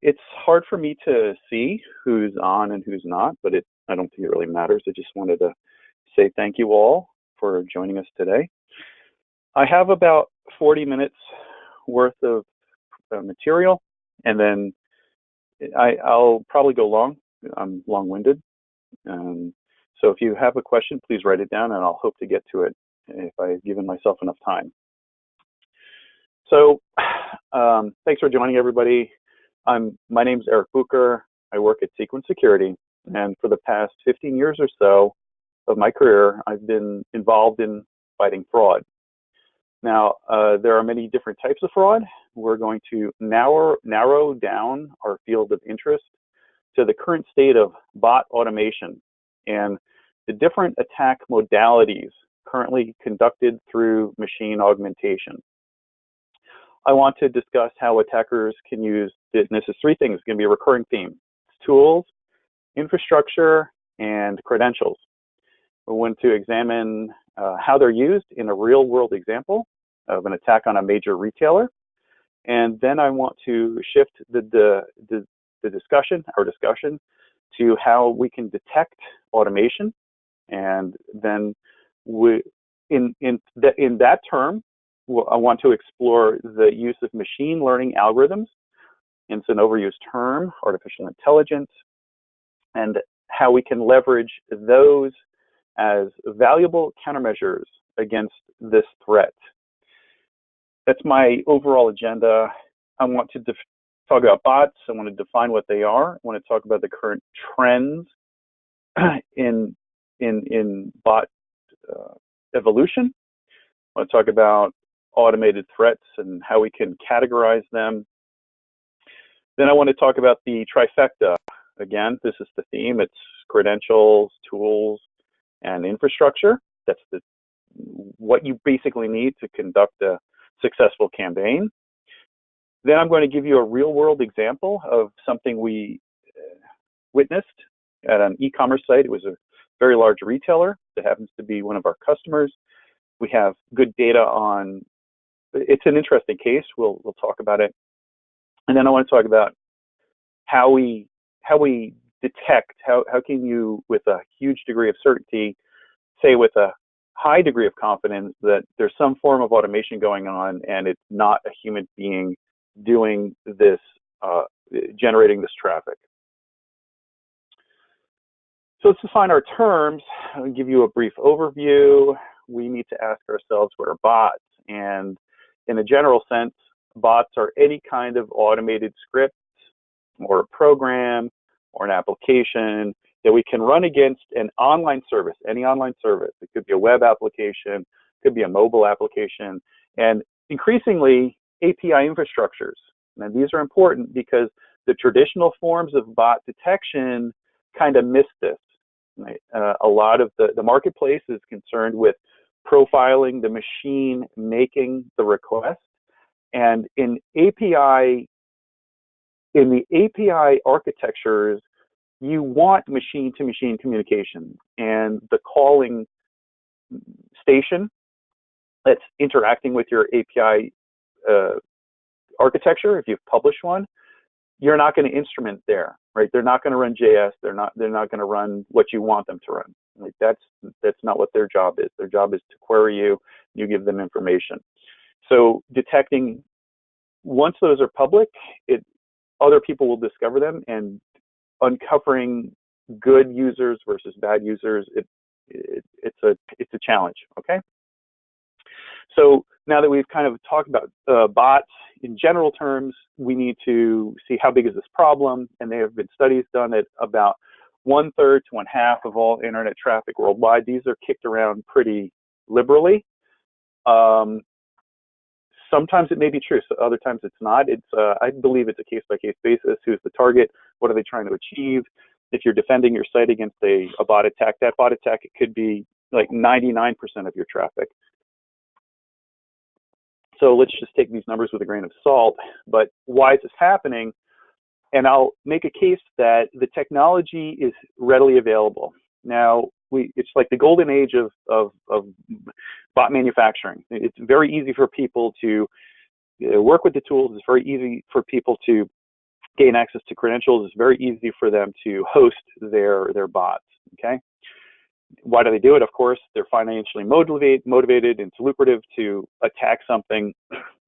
It's hard for me to see who's on and who's not, but I don't think it really matters. I just wanted to say thank you all for joining us today. I have about 40 minutes worth of material, and then I'll probably go long. I'm long-winded. So if you have a question, please write it down, and I'll hope to get to it if I've given myself enough time. So thanks for joining, everybody. My name's Eric Bucher. I work at Sequence Security, and for the past 15 years or so of my career, I've been involved in fighting fraud. Now, there are many different types of fraud. We're going to narrow down our field of interest to the current state of bot automation and the different attack modalities currently conducted through machine augmentation. I want to discuss how attackers can use, and this is three things, it's going to be a recurring theme: tools, infrastructure, and credentials. We want to examine how they're used in a real-world example of an attack on a major retailer. And then I want to shift the discussion to how we can detect automation. And then in that term, I want to explore the use of machine learning algorithms. It's an overused term, artificial intelligence, and how we can leverage those as valuable countermeasures against this threat. That's my overall agenda. I want to talk about bots. I want to define what they are. I want to talk about the current trends in bot evolution. I want to talk about automated threats and how we can categorize them. Then I want to talk about the trifecta. Again, this is the theme. It's credentials, tools, and infrastructure. That's what you basically need to conduct a successful campaign. Then I'm going to give you a real-world example of something we witnessed at an e-commerce site. It was a very large retailer that happens to be one of our customers. We have good data on. It's an interesting case. We'll talk about it. And then I want to talk about how we detect, how can you, with a huge degree of certainty, say with a high degree of confidence that there's some form of automation going on and it's not a human being doing this, generating this traffic. So let's define our terms. I'll give you a brief overview. We need to ask ourselves, what are bots? And in a general sense, bots are any kind of automated script or a program or an application that we can run against an online service, any online service. It could be a web application, it could be a mobile application, and increasingly API infrastructures. And these are important because the traditional forms of bot detection kind of miss this. Right? A lot of the marketplace is concerned with profiling the machine making the request. And in the API architectures, you want machine-to-machine communication, and the calling station that's interacting with your API architecture, if you've published one, you're not going to instrument there, right? They're not going to run JS. They're not going to run what you want them to run. Like that's not what their job is. Their job is to query you. You give them information. So detecting, once those are public, other people will discover them, and uncovering good users versus bad users, it's a challenge. Okay. So now that we've kind of talked about bots in general terms, we need to see how big is this problem, and there have been studies done that about 1/3 to 1/2 of all internet traffic worldwide. These are kicked around pretty liberally. Sometimes it may be true, so other times it's not. I believe it's a case-by-case basis. Who's the target? What are they trying to achieve? If you're defending your site against a bot attack, that bot attack, it could be like 99% of your traffic. So let's just take these numbers with a grain of salt. But why is this happening? And I'll make a case that the technology is readily available. Now, it's like the golden age of bot manufacturing. It's very easy for people to work with the tools. It's very easy for people to gain access to credentials. It's very easy for them to host their bots, okay? Why do they do it? Of course, they're financially motivated. It's lucrative to attack something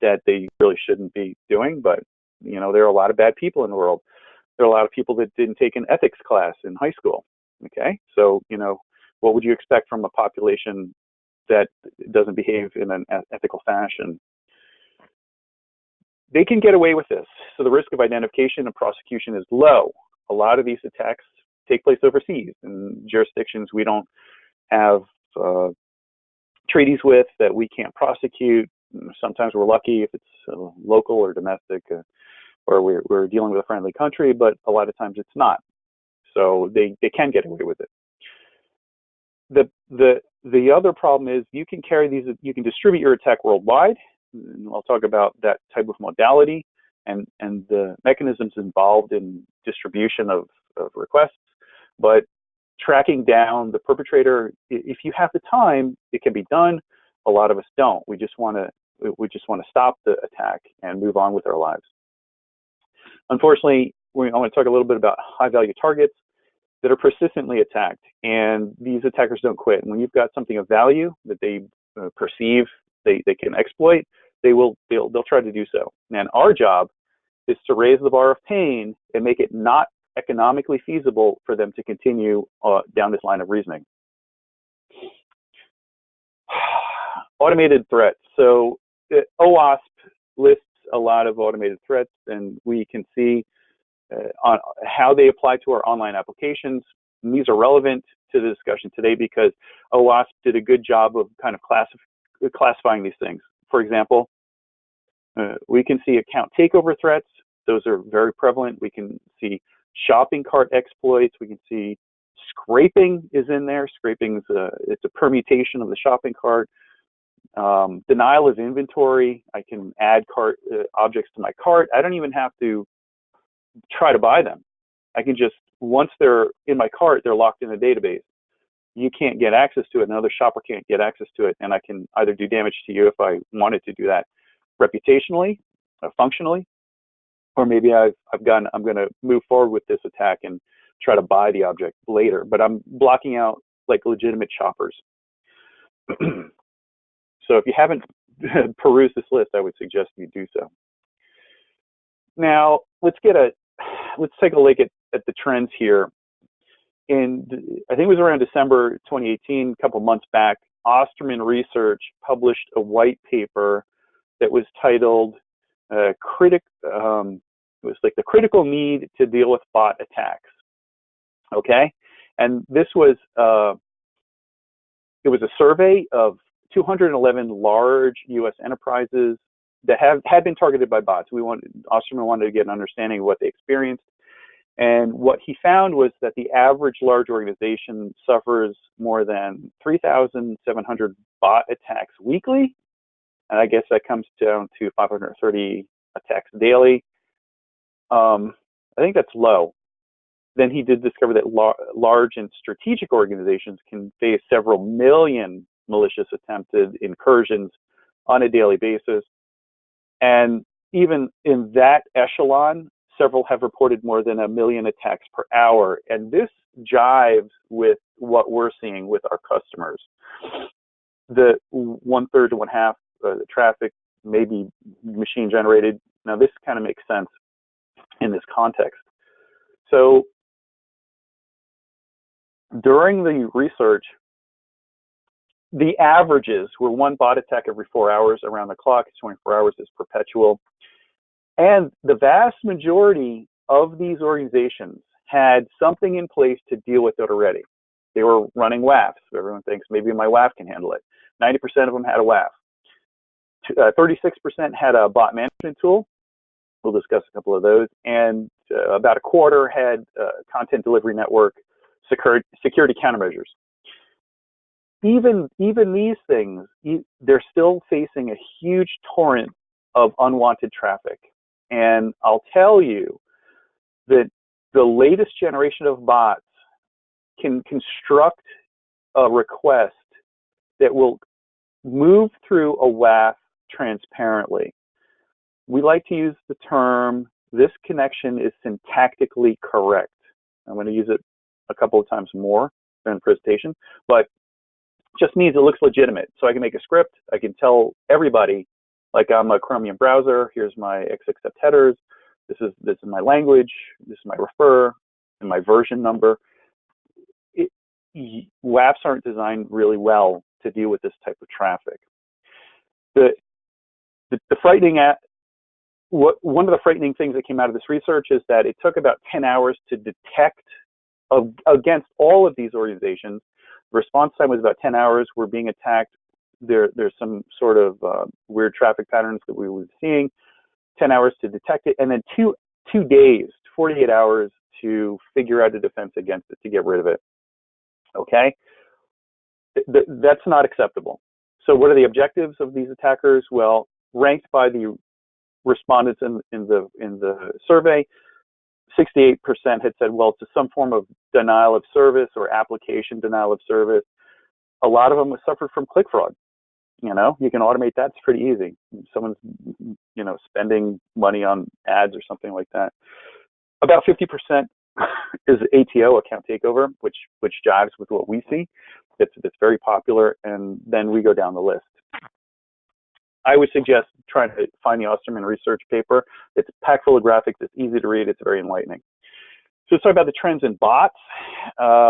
that they really shouldn't be doing, but, you know, there are a lot of bad people in the world. There are a lot of people that didn't take an ethics class in high school, okay? So, you know, what would you expect from a population that doesn't behave in an ethical fashion? They can get away with this, so the risk of identification and prosecution is low. A lot of these attacks take place overseas in jurisdictions we don't have treaties with, that we can't prosecute. Sometimes we're lucky if it's local or domestic, or we're dealing with a friendly country, but a lot of times it's not. So they can get away with it. The other problem is you can carry these, you can distribute your attack worldwide. And I'll talk about that type of modality and the mechanisms involved in distribution of requests. But tracking down the perpetrator, if you have the time, it can be done. A lot of us don't. We just want to stop the attack and move on with our lives. Unfortunately, I want to talk a little bit about high-value targets that are persistently attacked, and these attackers don't quit. And when you've got something of value that they perceive they can exploit, they'll try to do so. And our job is to raise the bar of pain and make it not economically feasible for them to continue down this line of reasoning. Automated threats. So OWASP lists a lot of automated threats, and we can see on how they apply to our online applications. And these are relevant to the discussion today because OWASP did a good job of kind of classifying these things. For example, we can see account takeover threats. Those are very prevalent. We can see shopping cart exploits. We can see scraping is in there. Scraping is it's a permutation of the shopping cart. Denial of inventory. I can add cart objects to my cart. I don't even have to try to buy them. I can just, once they're in my cart, they're locked in a database. You can't get access to it. Another shopper can't get access to it, and I can either do damage to you if I wanted to do that reputationally, functionally, or maybe I'm going to move forward with this attack and try to buy the object later. But I'm blocking out like legitimate shoppers. So if you haven't perused this list, I would suggest you do so. Now let's take a look at the trends here. I think it was around December 2018, a couple months back, Osterman Research published a white paper that was titled it was like the critical need to deal with bot attacks. Okay, and this was it was a survey of 211 large U.S. enterprises that had been targeted by bots. Osterman wanted to get an understanding of what they experienced. And what he found was that the average large organization suffers more than 3,700 bot attacks weekly. And I guess that comes down to 530 attacks daily. I think that's low. Then he did discover that large and strategic organizations can face several million malicious attempted incursions on a daily basis. And even in that echelon, several have reported more than 1 million attacks per hour. And this jives with what we're seeing with our customers. The 1/3 to 1/2 the traffic may be machine generated. Now this kind of makes sense in this context. So during the research, the averages were 1 bot attack every 4 hours around the clock. 24 hours is perpetual. And the vast majority of these organizations had something in place to deal with it already. They were running WAFs. Everyone thinks maybe my WAF can handle it. 90% of them had a WAF. 36% had a bot management tool. We'll discuss a couple of those. And about 1/4 had content delivery network security countermeasures. Even these things, they're still facing a huge torrent of unwanted traffic. And I'll tell you that the latest generation of bots can construct a request that will move through a WAF transparently. We like to use the term this connection is syntactically correct. I'm going to use it a couple of times more in the presentation, but just means it looks legitimate. So I can make a script. I can tell everybody, like, I'm a Chromium browser. Here's my XXF headers. This is my language. This is my refer and my version number. WAFs aren't designed really well to deal with this type of traffic. One of the frightening things that came out of this research is that it took about 10 hours to detect against all of these organizations. The response time was about 10 hours. We're being attacked. There's some sort of weird traffic patterns that we were seeing. 10 hours to detect it, and then two days, 48 hours to figure out a defense against it, to get rid of it. Okay, that's not acceptable. So what are the objectives of these attackers? Well, ranked by the respondents in the survey, 68% had said, well, it's some form of denial of service or application denial of service. A lot of them suffered from click fraud. You can automate that. It's pretty easy. Someone's, spending money on ads or something like that. About 50% is ATO, account takeover, which jives with what we see. It's very popular, and then we go down the list. I would suggest trying to find the Osterman research paper. It's packed full of graphics. It's easy to read. It's very enlightening. So let's talk about the trends in bots.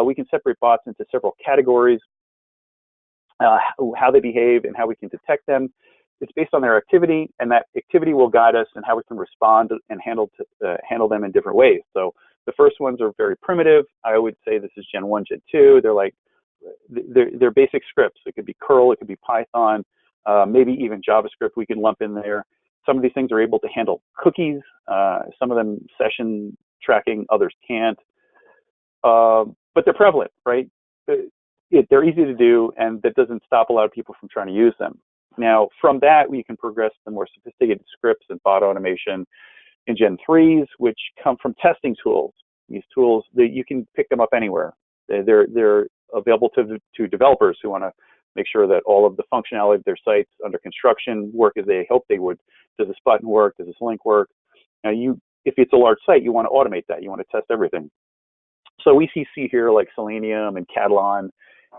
We can separate bots into several categories. How they behave and how we can detect them. It's based on their activity, and that activity will guide us in how we can respond and handle them in different ways. So the first ones are very primitive. I would say this is Gen 1, Gen 2. They're basic scripts. It could be curl, it could be Python, maybe even JavaScript we can lump in there. Some of these things are able to handle cookies. Some of them session tracking, others can't. But they're prevalent, right? They're easy to do, and that doesn't stop a lot of people from trying to use them. Now, from that, we can progress to more sophisticated scripts and bot automation in Gen 3s, which come from testing tools. These tools, you can pick them up anywhere. They're available to developers who want to make sure that all of the functionality of their sites under construction work as they hope they would. Does this button work? Does this link work? Now, if it's a large site, you want to automate that. You want to test everything. So we see here like Selenium and Catalan,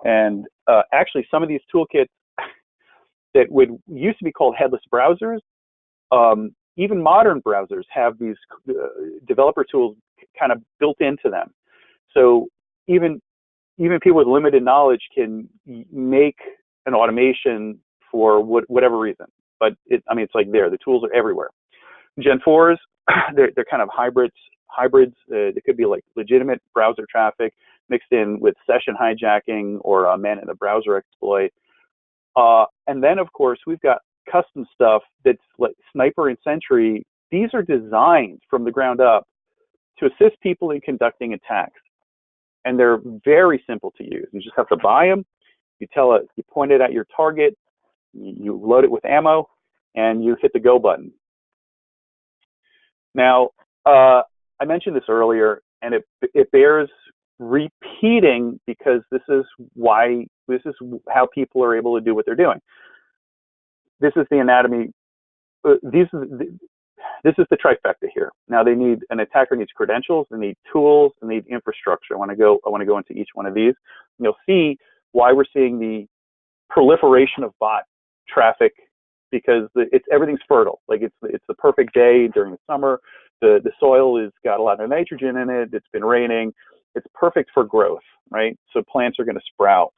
and actually some of these toolkits that used to be called headless browsers, even modern browsers have these developer tools kind of built into them. So even people with limited knowledge can make an automation for whatever reason. But it's like the tools are everywhere. Gen 4s, they're kind of hybrids. They could be like legitimate browser traffic mixed in with session hijacking or a man in the browser exploit. And then, of course, we've got custom stuff that's like Sniper and Sentry. These are designed from the ground up to assist people in conducting attacks. And they're very simple to use. You just have to buy them. You point it at your target. You load it with ammo, and you hit the go button. Now, I mentioned this earlier, and it bears repeating because this is how people are able to do what they're doing. This is the anatomy. This is the trifecta here. Now an attacker needs credentials, they need tools, they need infrastructure. I want to go into each one of these. And you'll see why we're seeing the proliferation of bot traffic, because everything's fertile. Like it's the perfect day during the summer. The soil has got a lot of nitrogen in it. It's been raining. It's perfect for growth, right? So plants are going to sprout.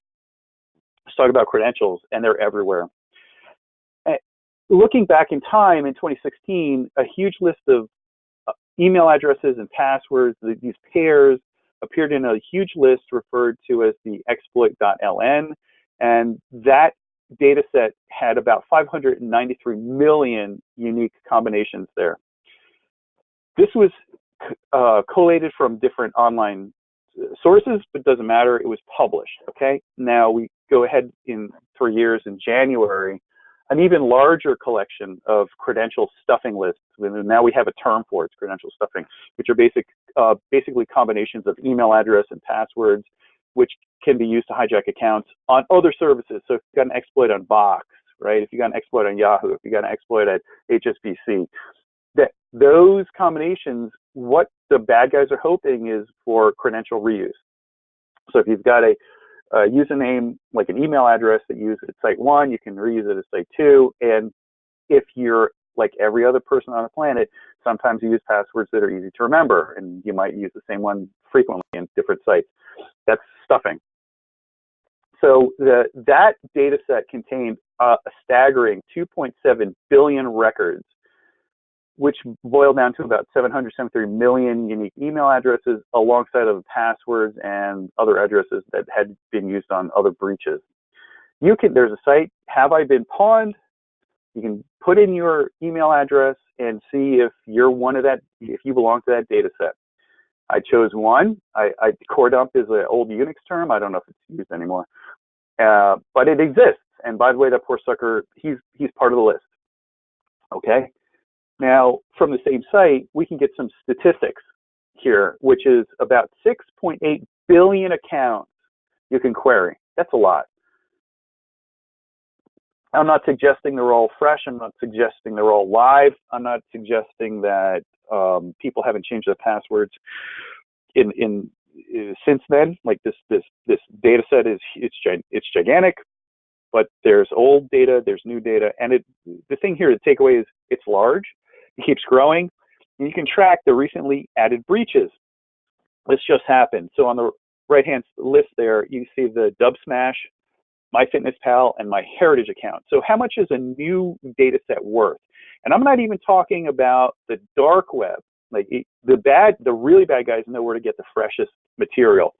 Let's talk about credentials, and they're everywhere. Looking back in time, in 2016, a huge list of email addresses and passwords, these pairs, appeared in a huge list referred to as the exploit.ln, and that data set had about 593 million unique combinations there. This was collated from different online sources, but it doesn't matter. It was published, okay? Now we go ahead for years in January, an even larger collection of credential stuffing lists. Now we have a term for it, it's credential stuffing, which are basically combinations of email address and passwords, which can be used to hijack accounts on other services. So if you've got an exploit on Box, right? If you got an exploit on Yahoo, if you got an exploit at HSBC, those combinations, what the bad guys are hoping is for credential reuse. So if you've got a username, like an email address that you use at site 1, you can reuse it at site 2. And if you're like every other person on the planet, sometimes you use passwords that are easy to remember, and you might use the same one frequently in different sites. That's stuffing. So that data set contained a staggering 2.7 billion records, which boiled down to about 773 million unique email addresses, alongside of passwords and other addresses that had been used on other breaches. There's a site, Have I Been Pawned? You can put in your email address and see if you're if you belong to that data set. I chose one. Core dump is an old Unix term. I don't know if it's used anymore, but it exists. And by the way, that poor sucker, he's part of the list. Okay. Now, from the same site, we can get some statistics here, which is about 6.8 billion accounts you can query. That's a lot. I'm not suggesting they're all fresh. I'm not suggesting they're all live. I'm not suggesting that people haven't changed their passwords since then. Like this data set it's gigantic, but there's old data, there's new data, and the thing here to take away is it's large. It keeps growing, and you can track the recently added breaches. This just happened. So on the right-hand list there, you see the Dubsmash, MyFitnessPal, and MyHeritage account. So how much is a new data set worth? And I'm not even talking about the dark web. Like the really bad guys know where to get the freshest material.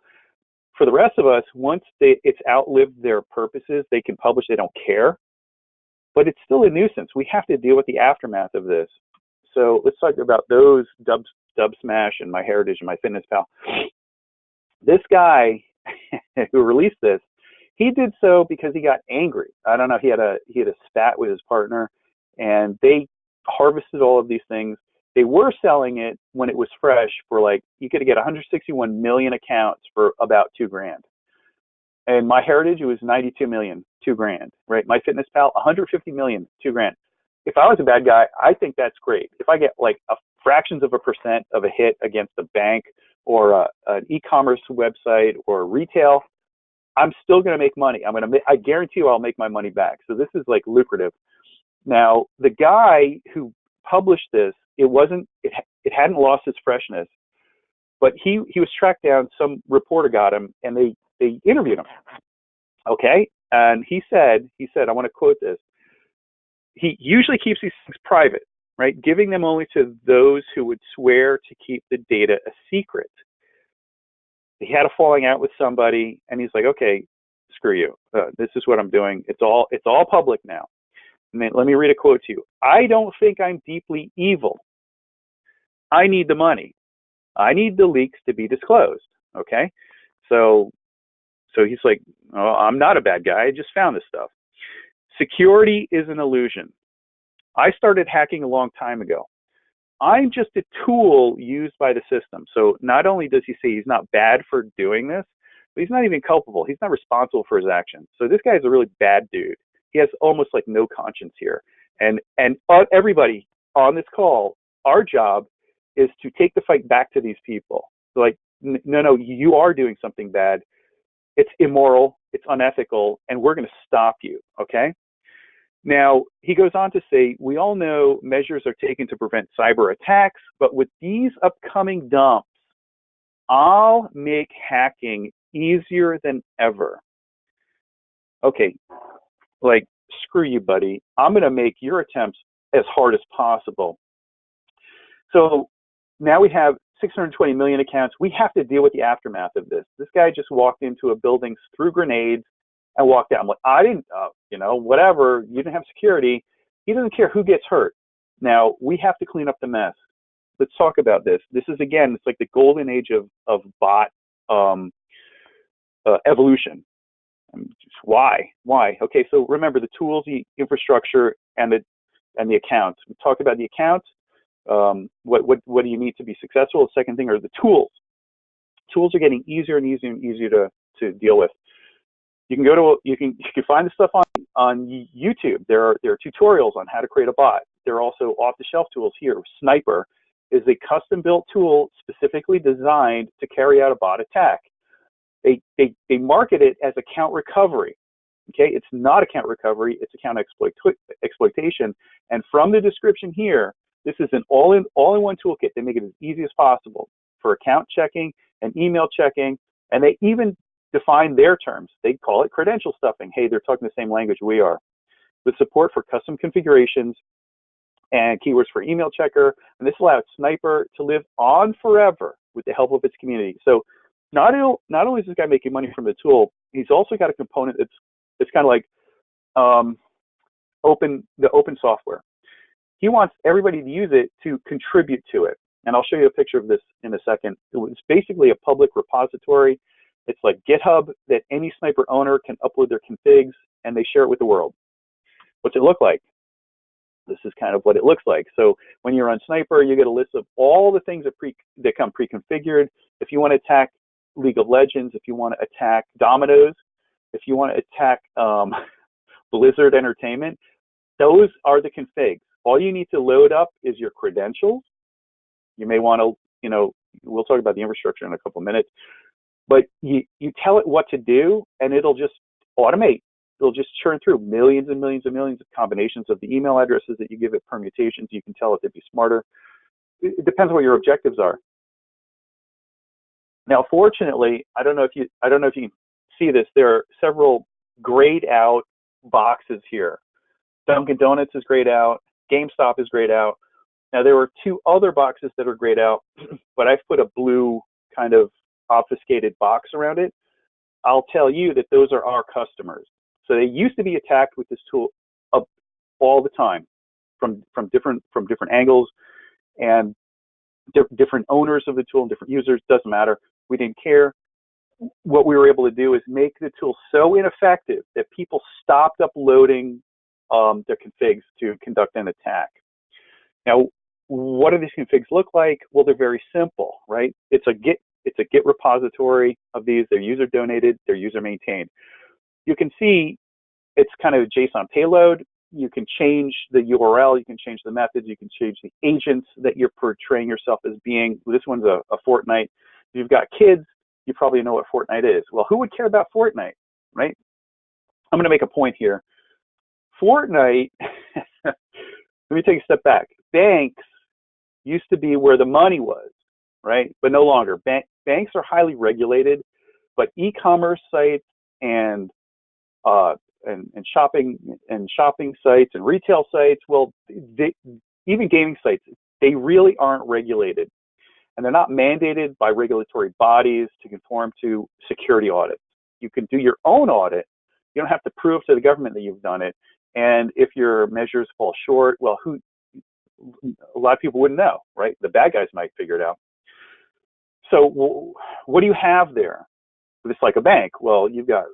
For the rest of us, once it's outlived their purposes, they can publish, they don't care. But it's still a nuisance. We have to deal with the aftermath of this. So let's talk about those Dubsmash and MyHeritage and MyFitnessPal. This guy who released this, he did so because he got angry. I don't know, he had a spat with his partner, and they harvested all of these things. They were selling it when it was fresh for like, you could get 161 million accounts for about $2,000. And MyHeritage, it was 92 million, $2,000, right? MyFitnessPal, 150 million, $2,000. If I was a bad guy, I think that's great. If I get like fractions of a percent of a hit against a bank or an e-commerce website or retail, I'm still going to make money. I guarantee you I'll make my money back. So this is like lucrative. Now, the guy who published this, it hadn't lost its freshness, but he was tracked down. Some reporter got him, and they interviewed him. Okay, and he said, I want to quote this. He usually keeps these things private, right? Giving them only to those who would swear to keep the data a secret. He had a falling out with somebody, and he's like, okay, screw you. This is what I'm doing. It's all public now. And then let me read a quote to you. I don't think I'm deeply evil. I need the money. I need the leaks to be disclosed. Okay? So he's like, oh, I'm not a bad guy. I just found this stuff. Security is an illusion. I started hacking a long time ago. I'm just a tool used by the system. So not only does he say he's not bad for doing this, but he's not even culpable. He's not responsible for his actions. So this guy is a really bad dude. He has almost like no conscience here. And everybody on this call, our job is to take the fight back to these people. So like, no, you are doing something bad. It's immoral, it's unethical, and we're going to stop you, okay? Now, he goes on to say, we all know measures are taken to prevent cyber attacks, but with these upcoming dumps, I'll make hacking easier than ever. Okay, like, screw you, buddy. I'm going to make your attempts as hard as possible. So now we have 620 million accounts. We have to deal with the aftermath of this. This guy just walked into a building, threw grenades, and walked out. I'm like, I didn't, whatever. You didn't have security. He doesn't care who gets hurt. Now, we have to clean up the mess. Let's talk about this. This is, again, it's like the golden age of bot evolution. Why? Okay, so remember the tools, the infrastructure, and the accounts. We talked about the accounts. What do you need to be successful? The second thing are the tools. Tools are getting easier and easier and easier to deal with. You can find the stuff on YouTube. There are tutorials on how to create a bot. there are also off-the-shelf tools here. Sniper is a custom-built tool specifically designed to carry out a bot attack. They market it as account recovery. Okay, it's not account recovery, it's account exploitation. And from the description here, this is an all-in-one toolkit. They make it as easy as possible for account checking and email checking, and they even define their terms. They call it credential stuffing. Hey, they're talking the same language we are. With support for custom configurations and keywords for email checker, and this allows Sniper to live on forever with the help of its community. So not only is this guy making money from the tool, he's also got a component it's kind of like open software. He wants everybody to use it to contribute to it. And I'll show you a picture of this in a second. It's basically a public repository. It's like GitHub that any Sniper owner can upload their configs and they share it with the world. What's it look like? This is kind of what it looks like. So when you're on Sniper, you get a list of all the things that come pre-configured. If you want to attack League of Legends, if you want to attack Dominoes, if you want to attack Blizzard Entertainment, those are the configs. All you need to load up is your credentials. You may want to, we'll talk about the infrastructure in a couple minutes, but you tell it what to do and it'll just automate. It'll just churn through millions and millions and millions of combinations of the email addresses that you give it, permutations. You can tell it to be smarter. It depends what your objectives are. Now, fortunately, I don't know if you can see this. There are several grayed out boxes here. Dunkin' Donuts is grayed out. GameStop is grayed out. Now, there were two other boxes that are grayed out, but I've put a blue kind of obfuscated box around it. I'll tell you that those are our customers. So they used to be attacked with this tool all the time from different angles and different owners of the tool and different users. Doesn't matter. We didn't care. What we were able to do is make the tool so ineffective that people stopped uploading their configs to conduct an attack. Now, what do these configs look like? Well, they're very simple, right? It's a Git repository of these. They're user donated. They're user maintained. You can see it's kind of a JSON payload. You can change the URL. You can change the methods. You can change the agents that you're portraying yourself as being. This one's a Fortnite. If you've got kids, you probably know what Fortnite is. Well, who would care about Fortnite, right? I'm going to make a point here. Fortnite, let me take a step back. Banks used to be where the money was, right? But no longer. Banks are highly regulated, but e-commerce sites and shopping sites and retail sites, well, even gaming sites, they really aren't regulated. And they're not mandated by regulatory bodies to conform to security audits. You can do your own audit. You don't have to prove to the government that you've done it. And if your measures fall short, well, a lot of people wouldn't know, right? The bad guys might figure it out. So what do you have there? It's like a bank. Well, you've got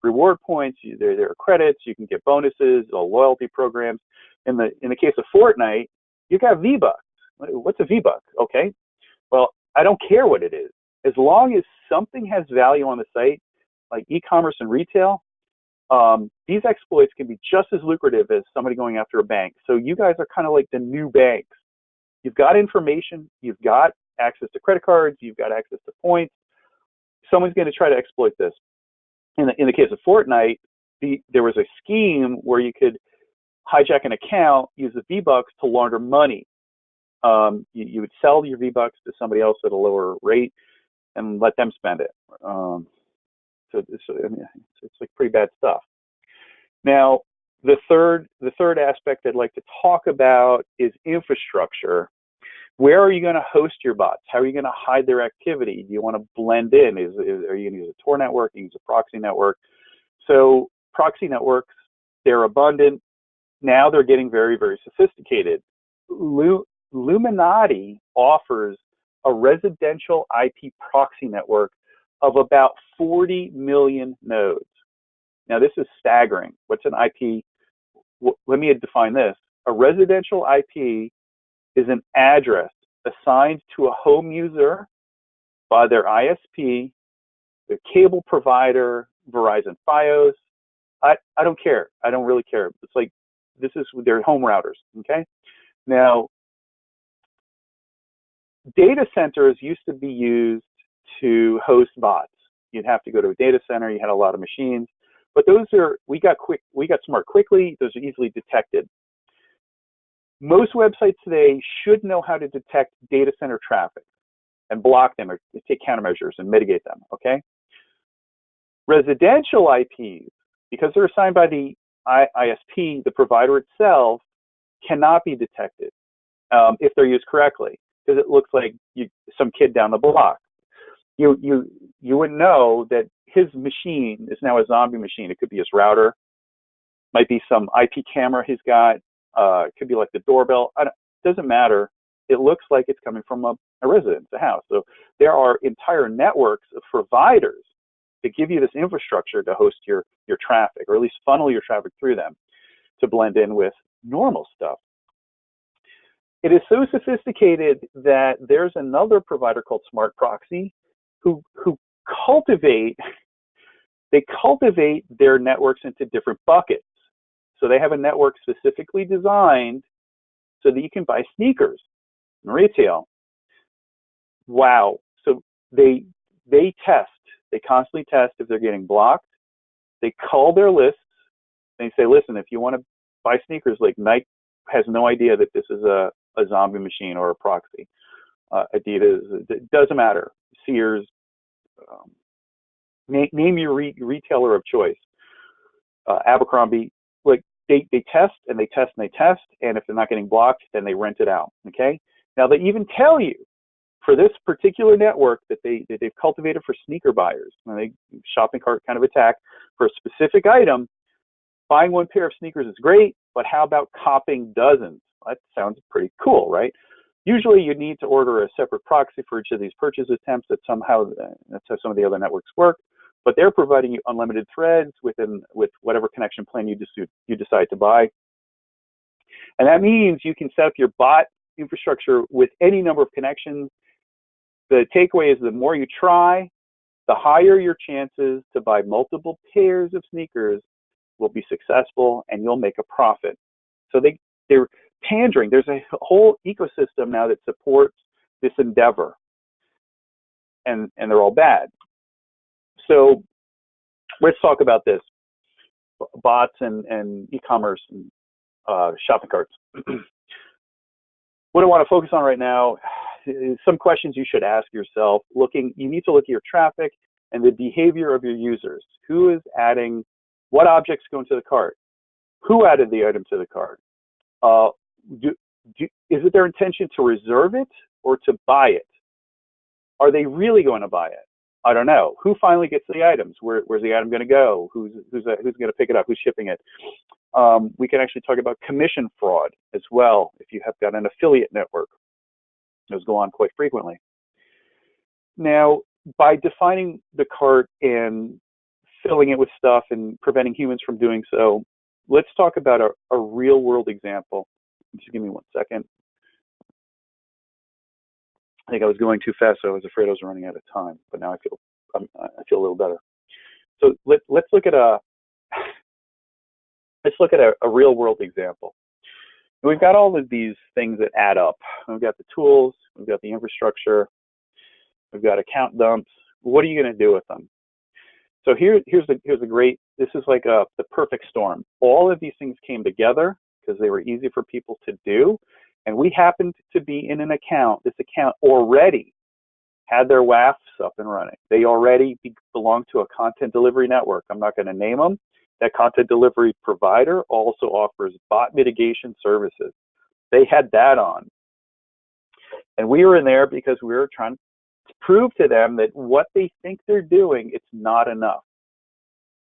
reward points. There are credits. You can get bonuses, loyalty programs. In the case of Fortnite, you've got V-Bucks. What's a V-Buck? Okay. Well, I don't care what it is. As long as something has value on the site, like e-commerce and retail, these exploits can be just as lucrative as somebody going after a bank. So you guys are kind of like the new banks. You've got information. You've got access to credit cards. You've got access to points. Someone's going to try to exploit this. In the case of Fortnite, there was a scheme where you could hijack an account, use the V-Bucks to launder money. You would sell your V-Bucks to somebody else at a lower rate and let them spend it. So it's like pretty bad stuff. Now, the third aspect I'd like to talk about is infrastructure. Where are you going to host your bots? How are you going to hide their activity? Do you want to blend in? Are you going to use a Tor network? Use a proxy network? So proxy networks, they're abundant. Now they're getting very, very sophisticated. Illuminati offers a residential IP proxy network of about 40 million nodes. Now, this is staggering. What's an IP? Let me define this. A residential IP is an address assigned to a home user by their ISP, their cable provider, Verizon Fios. I don't care. I don't really care. It's like, this is their home routers, okay? Now, data centers used to be used to host bots. You'd have to go to a data center. You had a lot of machines, but we got smart quickly. Those are easily detected. Most websites today should know how to detect data center traffic and block them or take countermeasures and mitigate them, okay? Residential IPs, because they're assigned by the ISP, the provider itself, cannot be detected if they're used correctly, because it looks like some kid down the block. You wouldn't know that his machine is now a zombie machine. It could be his router, might be some IP camera he's got, it could be like the doorbell. It doesn't matter. It looks like it's coming from a residence, a house. So there are entire networks of providers that give you this infrastructure to host your traffic, or at least funnel your traffic through them to blend in with normal stuff. It is so sophisticated that there's another provider called Smart Proxy who cultivate their networks into different buckets. So they have a network specifically designed so that you can buy sneakers in retail. Wow. So they constantly test if they're getting blocked. They call their lists. They say, listen, if you want to buy sneakers, like Nike has no idea that this is a zombie machine or a proxy. Adidas, it doesn't matter. Sears, name your retailer of choice. Abercrombie, like they test and they test and they test, and if they're not getting blocked, then they rent it out. Okay. Now they even tell you for this particular network that they've cultivated for sneaker buyers, they shopping cart kind of attack for a specific item. Buying one pair of sneakers is great, but how about copping dozens? That sounds pretty cool, right? Usually you need to order a separate proxy for each of these purchase attempts. That's how some of the other networks work. But they're providing you unlimited threads with whatever connection plan you decide to buy. And that means you can set up your bot infrastructure with any number of connections. The takeaway is the more you try, the higher your chances to buy multiple pairs of sneakers will be successful, and you'll make a profit. So they're pandering. There's a whole ecosystem now that supports this endeavor, and they're all bad. So let's talk about this, bots and e-commerce and shopping carts. What I want to focus on right now is some questions you should ask yourself. You need to look at your traffic and the behavior of your users. Who is adding, what objects go into the cart? Who added the item to the cart? Is it their intention to reserve it or to buy it? Are they really going to buy it? I don't know. Who finally gets the items? Where's the item going to go? Who's going to pick it up? Who's shipping it? We can actually talk about commission fraud as well if you have got an affiliate network. Those go on quite frequently. Now, by defining the cart and filling it with stuff and preventing humans from doing so, let's talk about a real world example. Just give me 1 second. I think I was going too fast, so I was afraid I was running out of time. But now I feel a little better. So let's look at a real world example. We've got all of these things that add up. We've got the tools, we've got the infrastructure, we've got account dumps. What are you going to do with them? So here's a great. This is like the perfect storm. All of these things came together because they were easy for people to do. And we happened to be in an account. This account already had their WAFs up and running. They already belong to a content delivery network. I'm not going to name them. That content delivery provider also offers bot mitigation services. They had that on. And we were in there because we were trying to prove to them that what they think they're doing, it's not enough.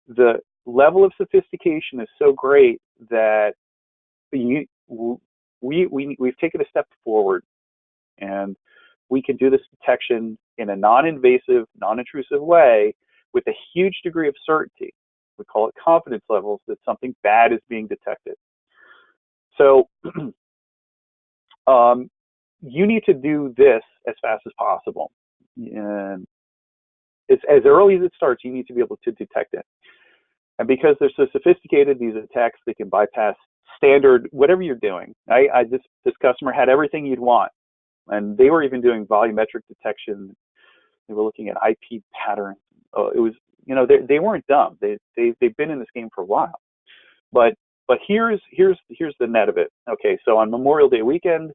The level of sophistication is so great that we've taken a step forward, and we can do this detection in a non-invasive, non-intrusive way with a huge degree of certainty. We call it confidence levels that something bad is being detected. So you need to do this as fast as possible. And as early as it starts, you need to be able to detect it. And because they're so sophisticated, these attacks, they can bypass standard, whatever you're doing. This customer had everything you'd want, and they were even doing volumetric detection. They were looking at IP patterns. It was, they weren't dumb. They've been in this game for a while. But here's the net of it. Okay, so on Memorial Day weekend,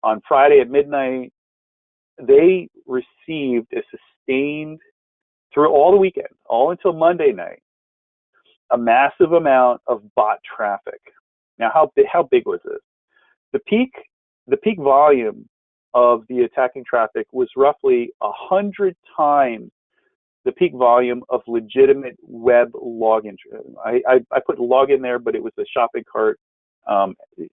on Friday at midnight, they received a sustained, through all the weekend, all until Monday night, a massive amount of bot traffic. Now, how big was this? The peak volume of the attacking traffic was roughly 100 times the peak volume of legitimate web login. I put login there, but it was a shopping cart. It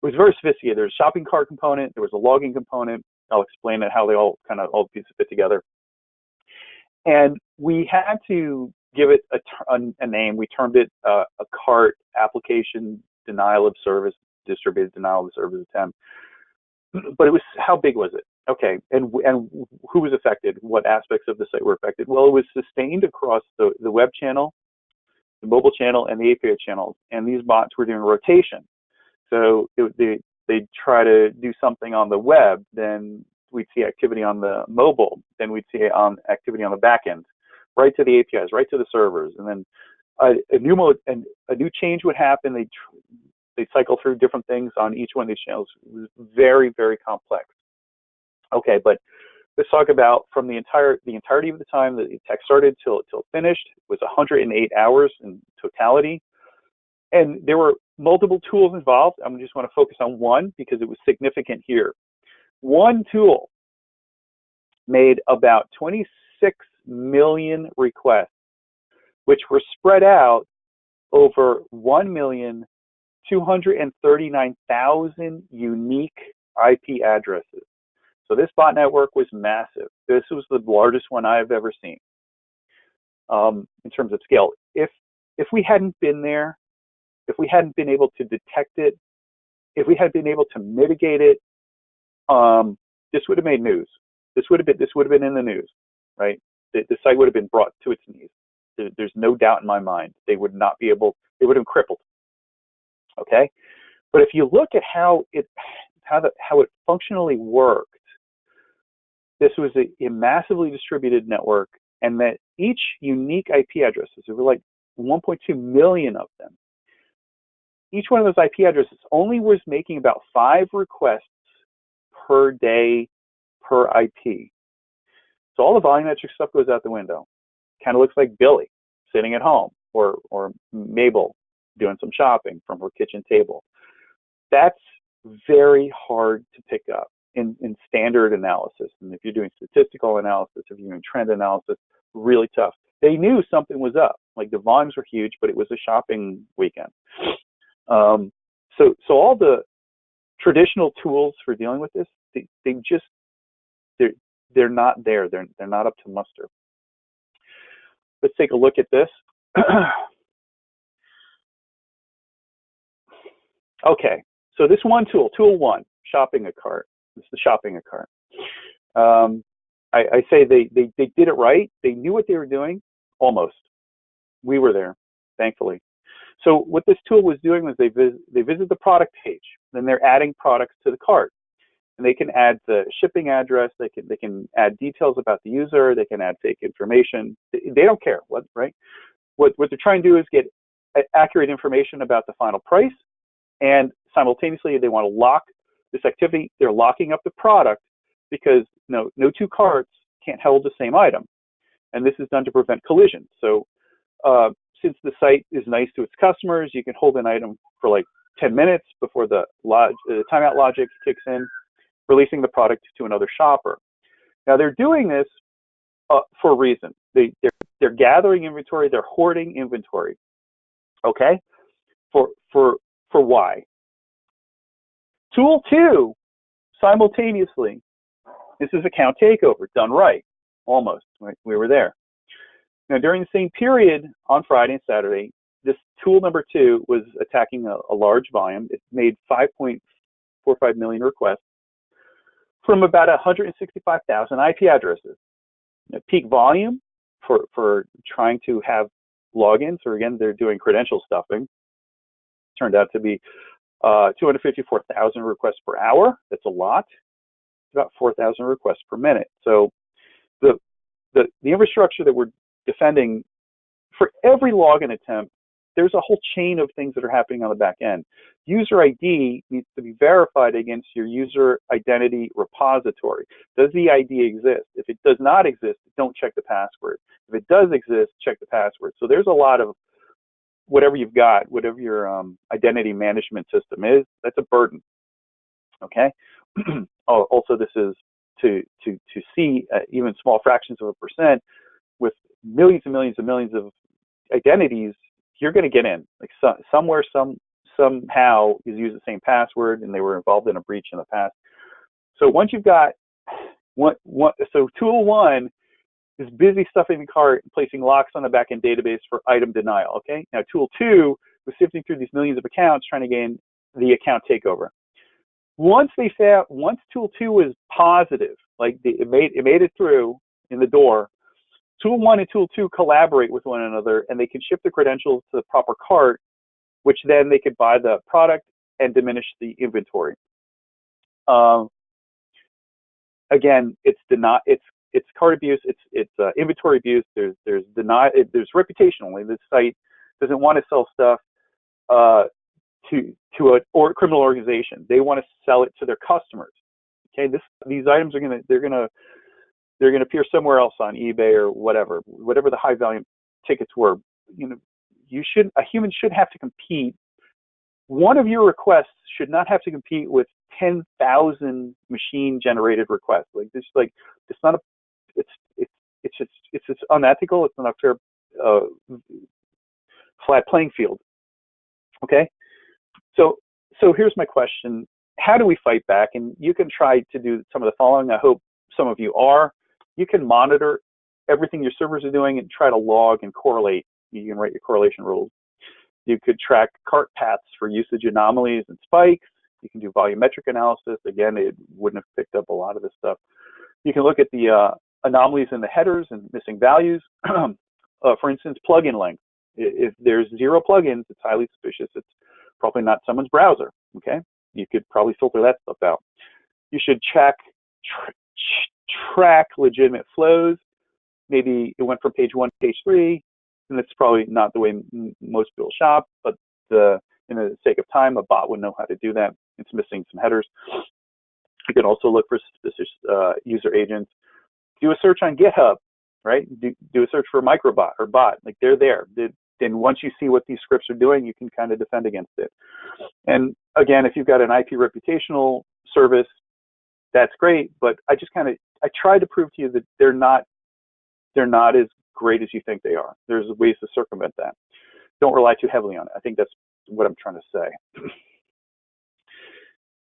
was very sophisticated. There was a shopping cart component. There was a login component. I'll explain it, how they all pieces fit together. And we had to give it a name. We termed it a cart application denial of service, distributed denial of service attempt. But it was, how big was it? Okay, and who was affected? What aspects of the site were affected? Well, it was sustained across the web channel, the mobile channel, and the API channels. And these bots were doing rotation. So they'd try to do something on the web, then we'd see activity on the mobile, then we'd see activity on the back end, right to the APIs, right to the servers, and then a new change would happen. They'd cycle through different things on each one of these channels. It was very, very complex. Okay, but let's talk about from the entirety of the time that the attack started till it finished. It was 108 hours in totality, and there were multiple tools involved. I just want to focus on one because it was significant here. One tool made about 26 million requests, which were spread out over 1,239,000 unique IP addresses. So this bot network was massive. This was the largest one I've ever seen in terms of scale. If we hadn't been there, if we hadn't been able to detect it, if we had been able to mitigate it, this would have made news. This would have been in the news, right? The site would have been brought to its knees. There's no doubt in my mind. They would not be able. They would have been crippled. Okay, but if you look at how it functionally worked, this was a massively distributed network, and that each unique IP addresses, there were like 1.2 million of them. Each one of those IP addresses only was making about 5 requests per day per IP. So all the volumetric stuff goes out the window. Kind of looks like Billy sitting at home, or Mabel doing some shopping from her kitchen table. That's very hard to pick up in standard analysis. And if you're doing statistical analysis, if you're doing trend analysis, really tough. They knew something was up. Like the volumes were huge, but it was a shopping weekend. So all the traditional tools for dealing with this, they're not there. They're not up to muster. Let's take a look at this. Okay, so this one tool 1, shopping a cart. This is shopping a cart. I say they did it right. They knew what they were doing, almost. We were there, thankfully. So what this tool was doing was they visit the product page, then they're adding products to the cart. And they can add the shipping address, they can add details about the user, they can add fake information. They don't care, right? What they're trying to do is get accurate information about the final price, and simultaneously they want to lock this activity. They're locking up the product because no 2 carts can't hold the same item. And this is done to prevent collision. So since the site is nice to its customers, you can hold an item for like 10 minutes before the timeout logic kicks in, releasing the product to another shopper. Now they're doing this for a reason. They're gathering inventory, they're hoarding inventory. Okay? For why? Tool 2, simultaneously, this is account takeover, done right, almost. Right? We were there. Now during the same period on Friday and Saturday, this tool number 2 was attacking a large volume. It made 5.45 million requests from about 165,000 IP addresses. Now, peak volume for trying to have logins, or again, they're doing credential stuffing, turned out to be 254,000 requests per hour. That's a lot. It's about 4,000 requests per minute. So the infrastructure that we're defending, for every login attempt, there's a whole chain of things that are happening on the back end. User ID needs to be verified against your user identity repository. Does the ID exist? If it does not exist, don't check the password. If it does exist, check the password. So there's a lot of whatever you've got, whatever your identity management system is, that's a burden. Okay. Also, this is to see even small fractions of a percent with millions and millions and millions of identities. You're going to get in, like somewhere, somehow is used the same password, and they were involved in a breach in the past. So once you've got so tool one is busy stuffing the cart and placing locks on the backend database for item denial. Okay. Now tool two was sifting through these millions of accounts trying to gain the account takeover. Once tool two was positive, like it made it through in the door, tool one and tool two collaborate with one another, and they can ship the credentials to the proper cart, which then they could buy the product and diminish the inventory. Again, it's cart abuse, it's inventory abuse. There's reputationally, this site doesn't want to sell stuff to a criminal organization. They want to sell it to their customers. Okay, these items are gonna appear somewhere else on eBay or whatever the high volume tickets were. You know, a human should have to compete. One of your requests should not have to compete with 10,000 machine generated requests. It's unethical. It's not a fair flat playing field. Okay, so here's my question: how do we fight back? And you can try to do some of the following. I hope some of you are. You can monitor everything your servers are doing and try to log and correlate. You can write your correlation rules. You could track cart paths for usage anomalies and spikes. You can do volumetric analysis. Again, it wouldn't have picked up a lot of this stuff. You can look at the anomalies in the headers and missing values. For instance, plugin length. If there's 0 plugins, it's highly suspicious. It's probably not someone's browser. Okay, you could probably filter that stuff out. You should track legitimate flows. Maybe it went from page 1 to page 3, and that's probably not the way most people shop, but in the sake of time, a bot would know how to do that. It's missing some headers. You can also look for suspicious user agents. Do a search on GitHub, right? Do a search for microbot or bot, like they're there. Then once you see what these scripts are doing, you can kind of defend against it. And again, if you've got an IP reputational service, that's great, but I tried to prove to you that they're not as great as you think they are. There's ways to circumvent that. Don't rely too heavily on it. I think that's what I'm trying to say.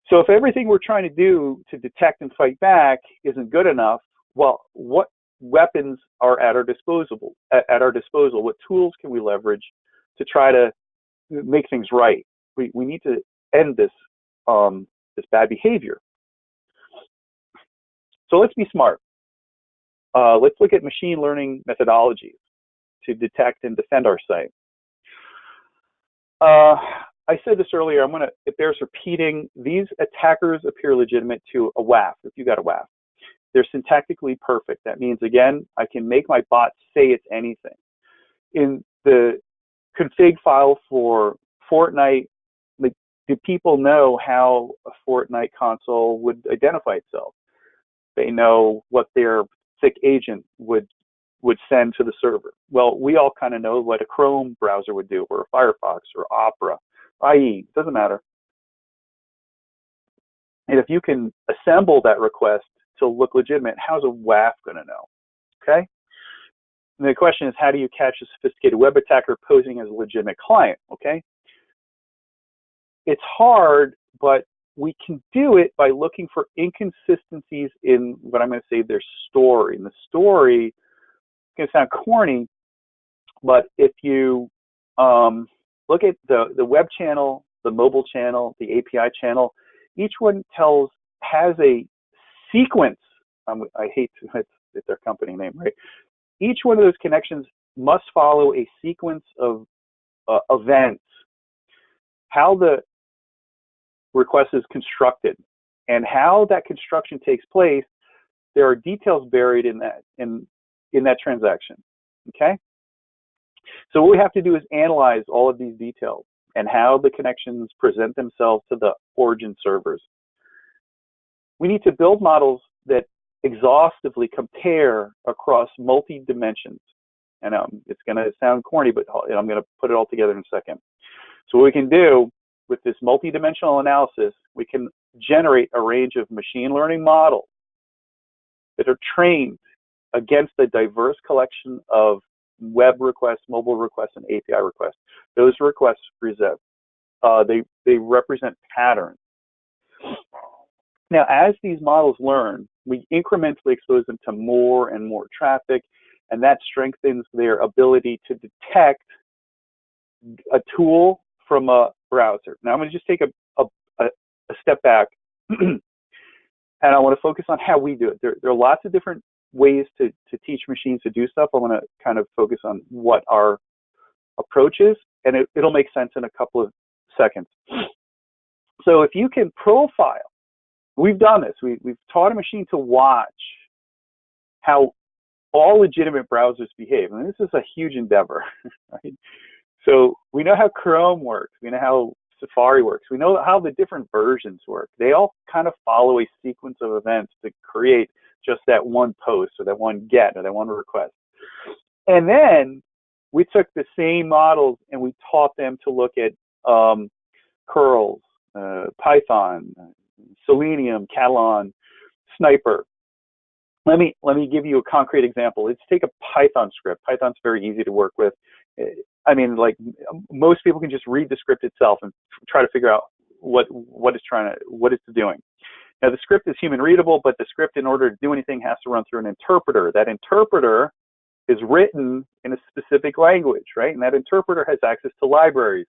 So if everything we're trying to do to detect and fight back isn't good enough, well, what weapons are at our disposal? What tools can we leverage to try to make things right? We need to end this bad behavior. So let's be smart. Let's look at machine learning methodologies to detect and defend our site. I said this earlier, it bears repeating. These attackers appear legitimate to a WAF, if you got a WAF. They're syntactically perfect. That means, again, I can make my bot say it's anything. In the config file for Fortnite, do people know how a Fortnite console would identify itself? They know what their thick agent would send to the server. Well, we all kind of know what a Chrome browser would do, or a Firefox, or Opera, IE, it doesn't matter. And if you can assemble that request to look legitimate, how's a WAF going to know? Okay? And the question is, how do you catch a sophisticated web attacker posing as a legitimate client? Okay? It's hard, but we can do it by looking for inconsistencies in what I'm going to say their story. And the story is going to sound corny, but if you look at the web channel, the mobile channel, the API channel, each one has a sequence. I hate to, it's their company name, right? Each one of those connections must follow a sequence of events. How the request is constructed. And how that construction takes place, there are details buried in that transaction. Okay? So what we have to do is analyze all of these details and how the connections present themselves to the origin servers. We need to build models that exhaustively compare across multi-dimensions. And it's going to sound corny, but I'm going to put it all together in a second. So what we can do with this multi-dimensional analysis, we can generate a range of machine learning models that are trained against a diverse collection of web requests, mobile requests, and API requests. Those requests they represent patterns. Now, as these models learn, we incrementally expose them to more and more traffic, and that strengthens their ability to detect a tool from a browser. Now, I'm going to just take a step back, and I want to focus on how we do it. There are lots of different ways to teach machines to do stuff. I want to kind of focus on what our approach is, and it'll make sense in a couple of seconds. So if you can profile, we've done this. We've taught a machine to watch how all legitimate browsers behave. And this is a huge endeavor, right? So we know how Chrome works. We know how Safari works. We know how the different versions work. They all kind of follow a sequence of events to create just that one post or that one get or that one request. And then we took the same models and we taught them to look at curls, Python, Selenium, Catalan, Sniper. Let me give you a concrete example. Let's take a Python script. Python's very easy to work with. I mean, like most people can just read the script itself and try to figure out what it's doing. Now the script is human readable, but the script, in order to do anything, has to run through an interpreter. That interpreter is written in a specific language, right? And that interpreter has access to libraries.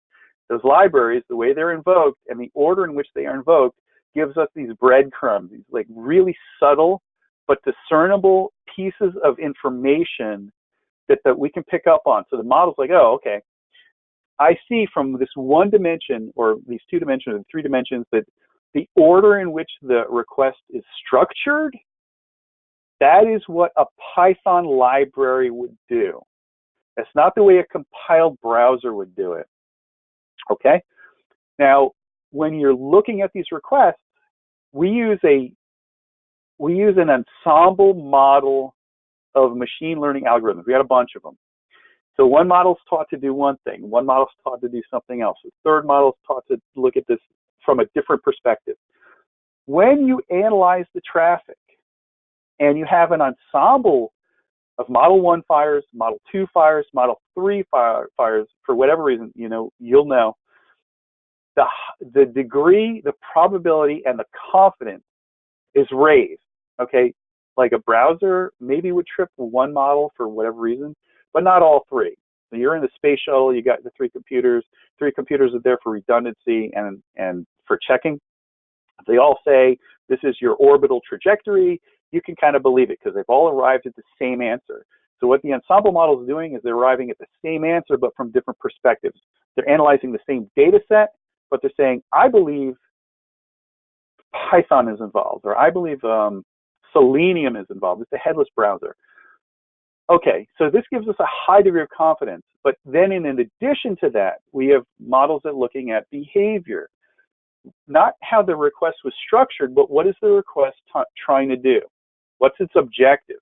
Those libraries, the way they're invoked and the order in which they are invoked, gives us these breadcrumbs, these like really subtle but discernible pieces of information that we can pick up on. So the model's like, oh, okay, I see from this one dimension or these 2 dimensions and 3 dimensions that the order in which the request is structured, that is what a Python library would do. That's not the way a compiled browser would do it. Okay? Now, when you're looking at these requests, we use an ensemble model of machine learning algorithms. We had a bunch of them. So one model's taught to do one thing. One model's taught to do something else. The third model's taught to look at this from a different perspective. When you analyze the traffic and you have an ensemble of model 1 fires, model 2 fires, model 3 fires, for whatever reason, you'll know, the degree, the probability, and the confidence is raised, okay? Like a browser maybe would trip one model for whatever reason, but not all 3. So you're in the space shuttle, you got the 3 computers. 3 computers are there for redundancy and for checking. If they all say, this is your orbital trajectory, you can kind of believe it because they've all arrived at the same answer. So what the ensemble model is doing is they're arriving at the same answer, but from different perspectives. They're analyzing the same data set, but they're saying, I believe Python is involved, or I believe Selenium is involved. It's a headless browser. Okay, so this gives us a high degree of confidence. But then in addition to that, we have models that are looking at behavior. Not how the request was structured, but what is the request trying to do? What's its objective?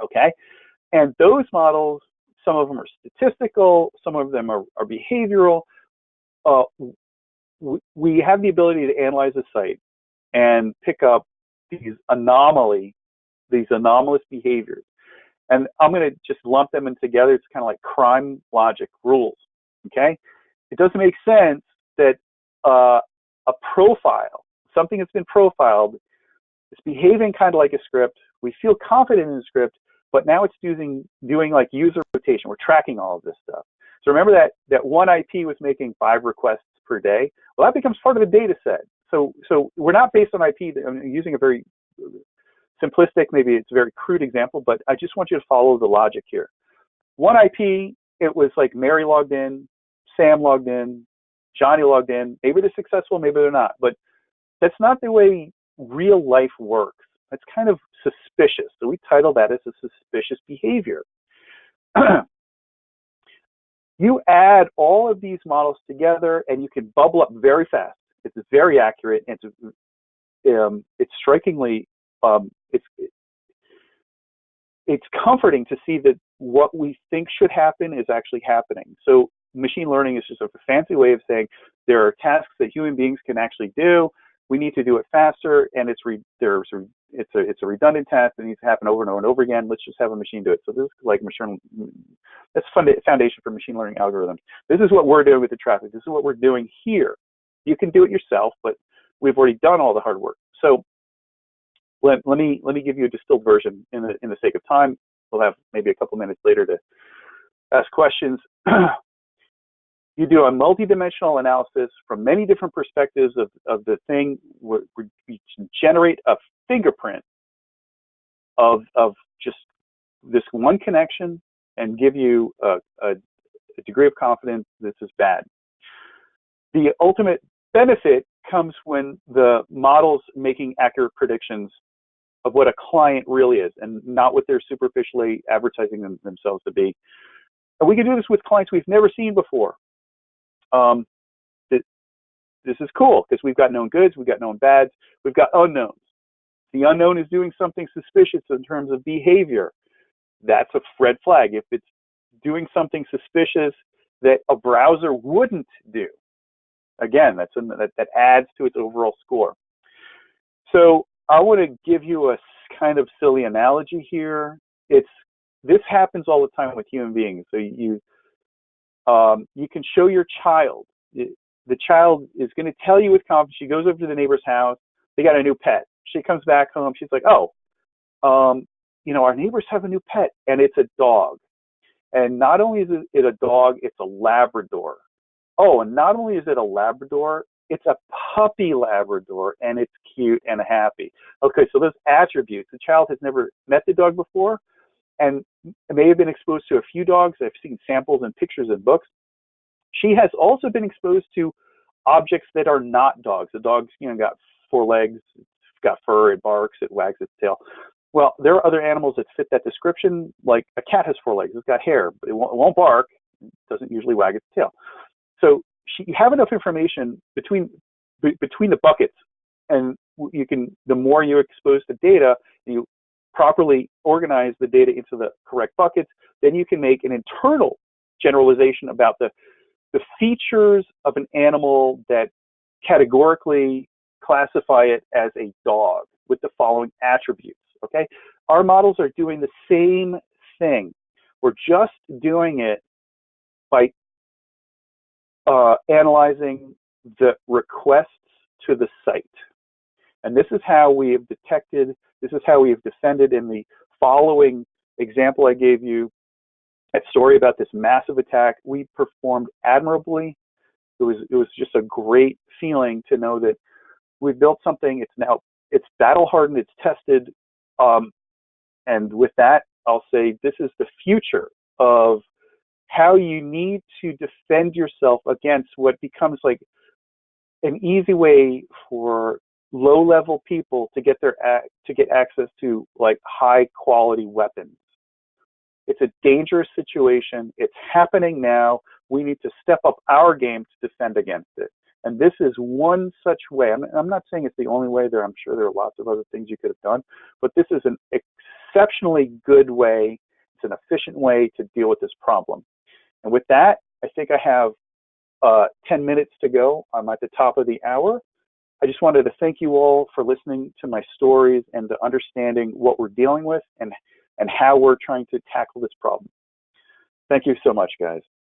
Okay, and those models, some of them are statistical, some of them are behavioral. We have the ability to analyze a site and pick up these anomalous behaviors. And I'm going to just lump them in together. It's kind of like crime logic rules, okay? It doesn't make sense that a profile, something that's been profiled, is behaving kind of like a script. We feel confident in the script, but now it's doing like user rotation. We're tracking all of this stuff. So remember that one IP was making 5 requests per day. Well, that becomes part of the data set. So we're not based on IP. I'm using a very simplistic, maybe it's a very crude example, but I just want you to follow the logic here. One IP, it was like Mary logged in, Sam logged in, Johnny logged in. Maybe they're successful, maybe they're not. But that's not the way real life works. That's kind of suspicious. So we title that as a suspicious behavior. You add all of these models together and you can bubble up very fast. It's very accurate. And it's strikingly, it's comforting to see that what we think should happen is actually happening. So machine learning is just a fancy way of saying there are tasks that human beings can actually do. We need to do it faster, and it's a redundant task that needs to happen over and over and over again. Let's just have a machine do it. So this is like that's foundation for machine learning algorithms. This is what we're doing with the traffic. This is what we're doing here. You can do it yourself, but we've already done all the hard work. So let me give you a distilled version in the sake of time. We'll have maybe a couple minutes later to ask questions. You do a multidimensional analysis from many different perspectives of the thing. We generate a fingerprint of just this one connection and give you a degree of confidence this is bad. The ultimate benefit comes when the model's making accurate predictions of what a client really is and not what they're superficially advertising themselves to be. And we can do this with clients we've never seen before. This is cool because we've got known goods, we've got known bads, we've got unknowns. The unknown is doing something suspicious in terms of behavior. That's a red flag. If it's doing something suspicious that a browser wouldn't do, again, that adds to its overall score. So I want to give you a kind of silly analogy here. This happens all the time with human beings. So you can show your child. The child is going to tell you with confidence. She goes over to the neighbor's house. They got a new pet. She comes back home. She's like, oh, our neighbors have a new pet, and it's a dog. And not only is it a dog, it's a Labrador. Oh, and not only is it a Labrador, it's a puppy Labrador, and it's cute and happy. Okay, so those attributes. The child has never met the dog before, and may have been exposed to a few dogs. I've seen samples and pictures in books. She has also been exposed to objects that are not dogs. The dog's, got 4 legs, it's got fur, it barks, it wags its tail. Well, there are other animals that fit that description. Like a cat has 4 legs, it's got hair, but it won't bark, it doesn't usually wag its tail. So you have enough information between the buckets, and the more you expose the data, you properly organize the data into the correct buckets, then you can make an internal generalization about the features of an animal that categorically classify it as a dog with the following attributes, okay? Our models are doing the same thing. We're just doing it by analyzing the requests to the site. And this is how we have detected, this is how we have defended in the following example I gave you, that story about this massive attack. We performed admirably. It was just a great feeling to know that we built something. It's battle hardened, it's tested. And with that, I'll say this is the future of how you need to defend yourself against what becomes like an easy way for low-level people to get access to like high-quality weapons. It's a dangerous situation. It's happening now. We need to step up our game to defend against it. And this is one such way. I'm not saying it's the only way. I'm sure there are lots of other things you could have done, but this is an exceptionally good way. It's an efficient way to deal with this problem. And with that, I think I have 10 minutes to go. I'm at the top of the hour. I just wanted to thank you all for listening to my stories and to understanding what we're dealing with and how we're trying to tackle this problem. Thank you so much, guys.